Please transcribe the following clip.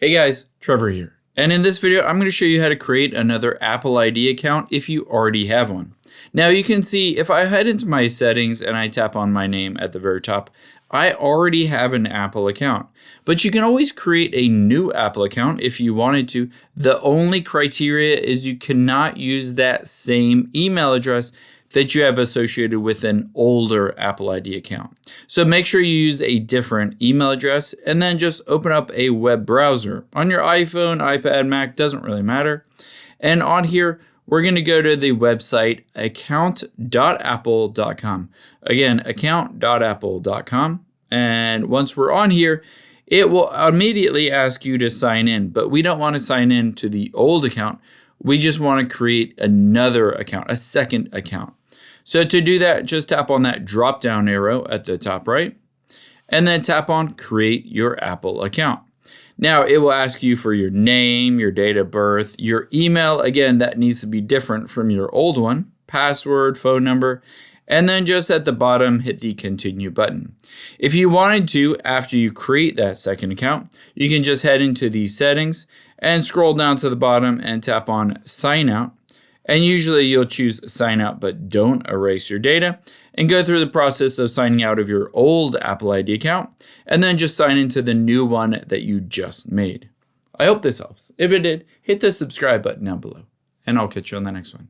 Hey guys, Trevor here. And in this video, I'm going to show you how to create another Apple ID account if you already have one. Now you can see if I head into my settings and I tap on my name at the very top, I already have an Apple account. But you can always create a new Apple account if you wanted to. The only criteria is you cannot use that same email address that you have associated with an older Apple ID account. So make sure you use a different email address and then just open up a web browser on your iPhone, iPad, Mac, doesn't really matter. And on here, we're going to go to the website account.apple.com. Again, account.apple.com. And once we're on here, it will immediately ask you to sign in, but we don't want to sign in to the old account. We just want to create another account, a second account. So to do that, just tap on that drop down arrow at the top right, and then tap on create your Apple account. Now it will ask you for your name, your date of birth, your email. Again, that needs to be different from your old one, password, phone number, and then just at the bottom, hit the continue button. If you wanted to, after you create that second account, you can just head into the settings and scroll down to the bottom and tap on sign out. And usually you'll choose sign out, but don't erase your data, and go through the process of signing out of your old Apple ID account and then just sign into the new one that you just made. I hope this helps. If it did, hit the subscribe button down below, and I'll catch you on the next one.